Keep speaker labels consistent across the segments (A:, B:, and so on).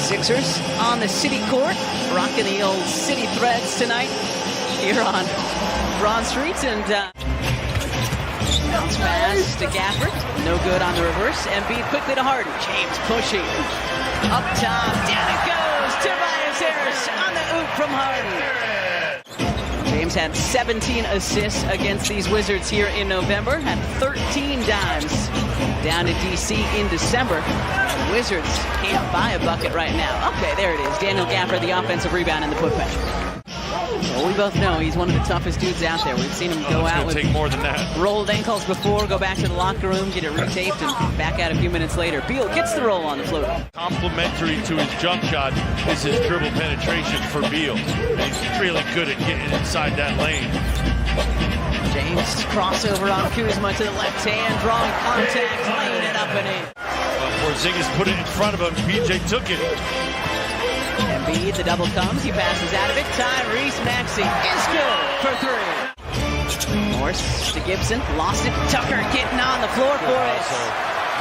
A: Sixers on the City Court, rocking the old City Threads tonight here on Broad Street. And bounce pass to Gafford, no good on the reverse. Embiid quickly to Harden. James pushing up top, down it goes. Tobias Harris on the oop from Harden. James had 17 assists against these Wizards here in November, had 13 dimes down to DC in December. The Wizards can't buy a bucket right now. Okay, there it is. Daniel Gafford, the offensive rebound and the putback. Well, we both know he's one of the toughest dudes out there. We've seen him go out with
B: take more than that.
A: Rolled ankles before, go back to the locker room, get it retaped, and back out a few minutes later. Beal gets the roll on the float.
B: Complementary to his jump shot is his dribble penetration for Beal. He's really good at getting inside that lane.
A: James crossover on Kuzma to the left hand, drawing contact, laying it up and in.
B: Porzingis put it in front of him. PJ took it.
A: Embiid, the double comes, he passes out of it. Tyrese Maxey is good for three. Morris to Gibson, lost it. Tucker getting on the floor for it.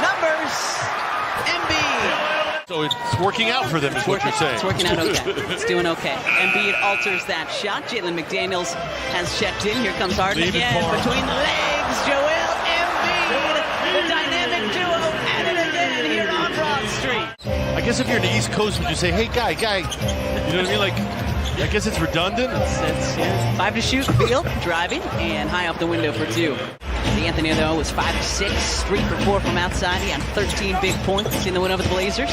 A: Numbers, Embiid.
B: So it's working out for them, is what you're saying.
A: It's working out okay. It's doing okay. Embiid alters that shot. Jalen McDaniels has checked in. Here comes Harden again. Between the legs, Joel Embiid. The dynamic duo at it again here on Broad Street.
B: I guess if you're in the East Coast, would you say, hey, guy, you know what I mean? Like, I guess it's redundant.
A: It's 5 to shoot. Beal driving and high off the window for 2. Anthony, though, was 5 of 6, 3 for 4 from outside. He had 13 big points in the win over the Blazers.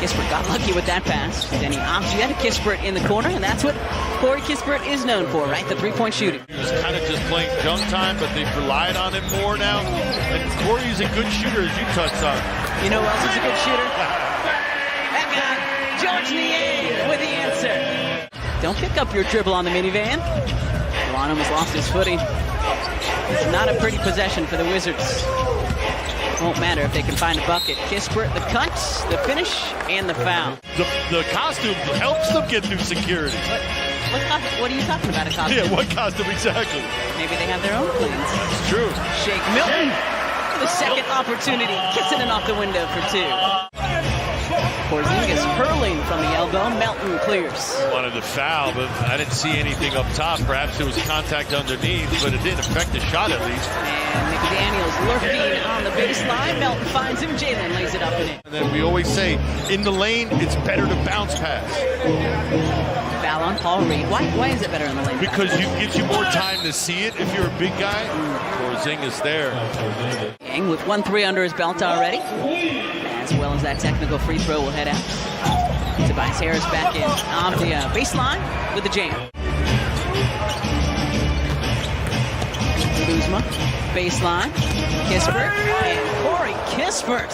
A: Kispert got lucky with that pass. Then he opted to Kispert in the corner, and that's what Corey Kispert is known for, right? The three-point shooting.
B: He was kind of just playing junk time, but they've relied on him more now. And Corey's a good shooter, as you touched on.
A: You know who else is a good shooter? That guy, George Niang, with the answer. Don't pick up your dribble on the minivan. Ron almost lost his footing. It's not a pretty possession for the Wizards. Won't matter if they can find a bucket. Kispert, the cuts, the finish, and the foul.
B: The costume helps them get through security.
A: What are you talking about, a costume?
B: Yeah, what costume exactly?
A: Maybe they have their own cleans.
B: It's true.
A: Shake Milton. The second opportunity. Kissing it off the window for 2. Porzingis hurling from the elbow. Melton clears.
B: Wanted to foul, but I didn't see anything up top. Perhaps there was contact underneath, but it didn't affect the shot at least.
A: And McDaniels lurking on the baseline. Melton finds him. Jalen lays it up and in.
B: And then we always say, in the lane, it's better to bounce pass.
A: Foul on Paul Reed. Why is it better in the lane?
B: Because it gives you more time to see it if you're a big guy. Porzingis there.
A: Yang with 1-3 under his belt already. As well as that technical free throw will head out. Tobias Harris back in off the baseline with the jam. Kuzma, baseline. Kispert, and Corey Kispert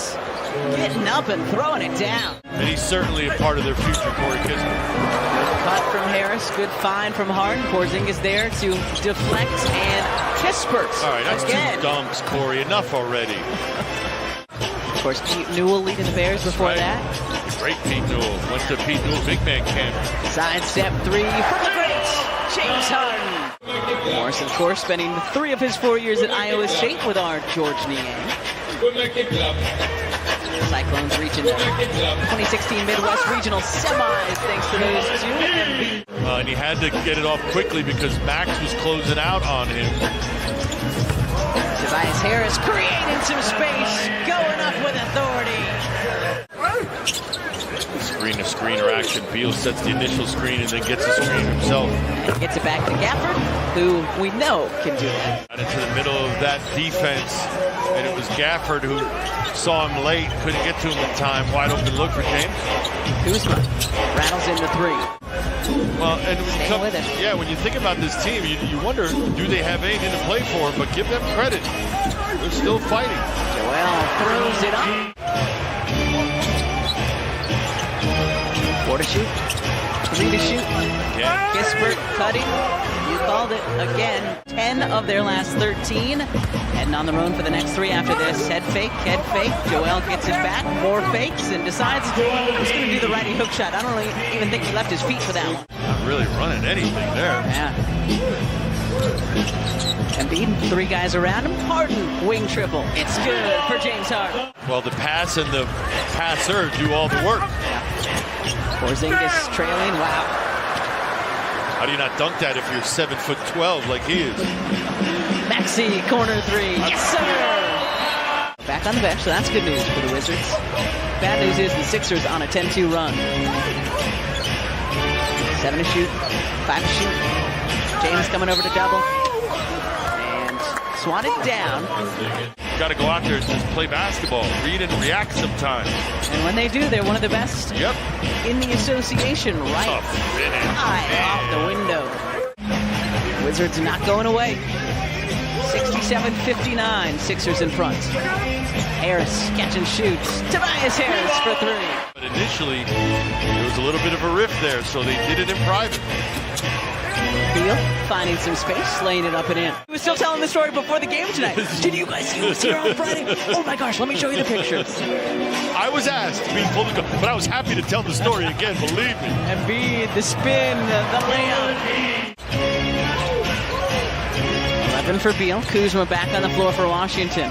A: getting up and throwing it down.
B: And he's certainly a part of their future, Corey Kispert.
A: Cut from Harris, good find from Harden. Porzingis there to deflect, and Kispert.
B: All right, that's
A: again.
B: 2 dunks, Corey. Enough already.
A: Of course, Pete Newell leading the Bears before that.
B: Great Pete Newell. Went to Pete Newell big man camp.
A: Sidestep 3 from the great James Harden. Morris, of course, spending 3 of his 4 years at Iowa State with our George Niang. Cyclones reaching the 2016 Midwest Regional Semis thanks to those 2.
B: And he had to get it off quickly because Max was closing out on him.
A: Tobias Harris creating some space, going up with authority.
B: Screen-to-screen action. Beal sets the initial screen and then gets the screen himself.
A: And gets it back to Gafford, who we know can do that.
B: Got into the middle of that defense, and it was Gafford who saw him late, couldn't get to him in time. Wide open look for James.
A: Kuzma rattles in the 3.
B: Well, and when you think about this team, you wonder, do they have anything to play for? But give them credit. They're still fighting.
A: Joel throws it up. 4 to shoot. 3 to shoot.
B: Yeah.
A: Kispert cutting. You called it again. 10 of their last 13. Heading on the road for the next 3 after this. Head fake. Joel gets it back. More fakes and decides he's going to do the righty hook shot. I don't really even think he left his feet for that one.
B: Not really running anything there.
A: Yeah. Embiid, 3 guys around him. Harden, wing triple. It's good for James Harden.
B: Well, the pass and the passer do all the work.
A: Yeah. Porzingis trailing. Wow.
B: How do you not dunk that if you're 7'12" like he is?
A: Maxey, corner three. Yes, sir! Back on the bench, so that's good news for the Wizards. Bad news is the Sixers on a 10-2 run. 7 to shoot, 5 to shoot. James coming over to double. And swatted down.
B: Got to go out there and just play basketball. Read and react sometimes.
A: And when they do, they're one of the best in the association. Right high off the window. Wizards not going away. 67-59, Sixers in front. Harris catch and shoots. Tobias Harris for three.
B: But initially, there was a little bit of a rift there, so they did it in private.
A: Beal finding some space, laying it up and in. He was still telling the story before the game tonight. Did you guys see what's here on Friday? Oh my gosh, let me show you the pictures.
B: I was asked to be pulled, but I was happy to tell the story again, believe me.
A: Embiid, the spin, the layup. 11 for Beal. Kuzma back on the floor for Washington.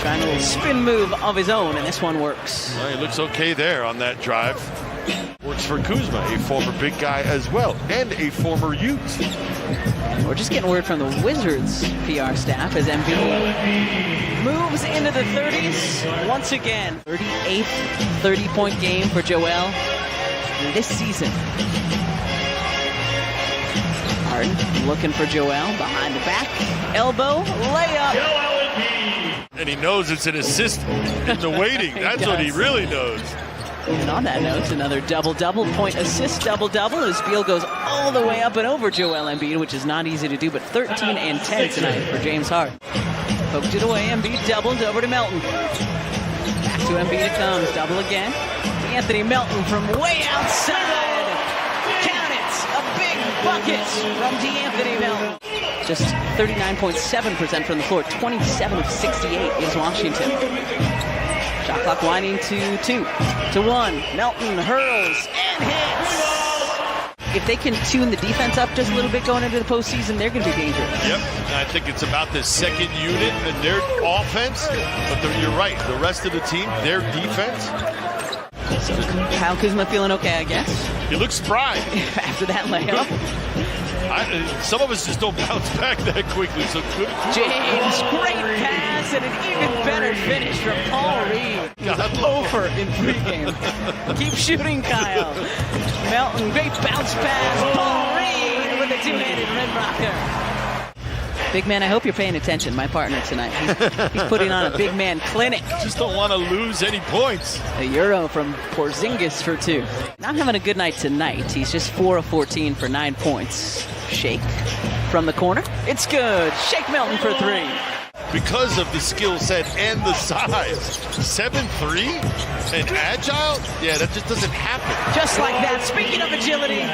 A: Trying a little spin move of his own, and this one works.
B: Well, he looks okay there on that drive. Works for Kuzma, a former big guy as well, and a former Ute.
A: We're just getting word from the Wizards PR staff as Embiid moves into the 30s once again. 38th 30-point game for Joel this season. Harden looking for Joel behind the back. Elbow, layup.
B: And he knows it's an assist in the waiting. That's what he really knows.
A: And on that note, another double-double, point assist double-double as Beal goes all the way up and over Joel Embiid, which is not easy to do, but 13 and 10 tonight for James Harden. Poked it away, Embiid doubled over to Melton. Back to Embiid it comes, double again. Anthony Melton from way outside. Count it, a big bucket from DeAnthony Melton. Just 39.7% from the floor, 27 of 68 is Washington. Shot clock winding to 2 to 1. Melton hurls and hits. If they can tune the defense up just a little bit going into the postseason, they're going to be dangerous.
B: Yep, and I think it's about the second unit and their offense. But you're right, the rest of the team, their defense.
A: So Kyle Kuzma feeling okay, I guess.
B: He looks spry.
A: After that layup.
B: Some of us just don't bounce back that quickly, so good.
A: James, great pass and an even better finish from Paul Reed. Over in pregame. Keep shooting, Kyle. Melton, great bounce pass. Paul Reed with a two-handed rim rocker. Big man, I hope you're paying attention. My partner tonight. He's putting on a big man clinic.
B: Just don't want to lose any points.
A: A Euro from Porzingis for 2. Not having a good night tonight. He's just 4 of 14 for 9 points. Shake from the corner. It's good. Shake Melton for 3.
B: Because of the skill set and the size. 7'3" and agile? Yeah, that just doesn't happen.
A: Just like that. Speaking of agility,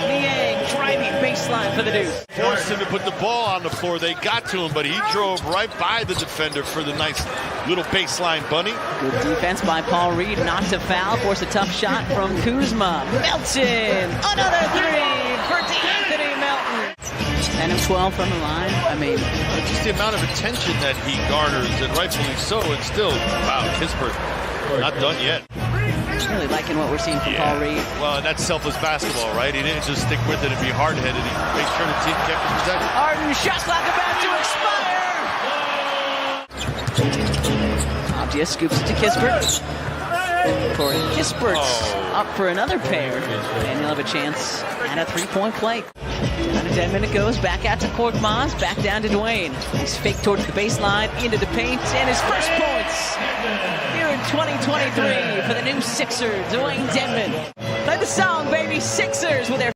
A: Niang driving baseline for the Deuce.
B: Forced him to put the ball on the floor. They got to him, but he drove right by the defender for the nice little baseline bunny.
A: Good defense by Paul Reed. Not to foul. Force a tough shot from Kuzma. Melton. Another 3 for DeAnthony Melton. 10 of 12 from the line. I mean,
B: just the amount of attention that he garners, and rightfully so, and still, wow, Kispert, not done yet.
A: Really liking what we're seeing from Paul Reed.
B: Well, and that's selfless basketball, right? He didn't just stick with it and be hard-headed. He made sure the team kept it protected.
A: Harden, shot clock about to expire. Abdia scoops it to Kispert. Corey Kispert's up for another pair, and he'll have a chance at a 3-point play. Down to 10 minutes goes, back out to Korkmaz, back down to Dwayne. He's faked towards the baseline, into the paint, and his first points here in 2023 for the new Sixers, Dwayne Dedmon. Play the song, baby, Sixers with their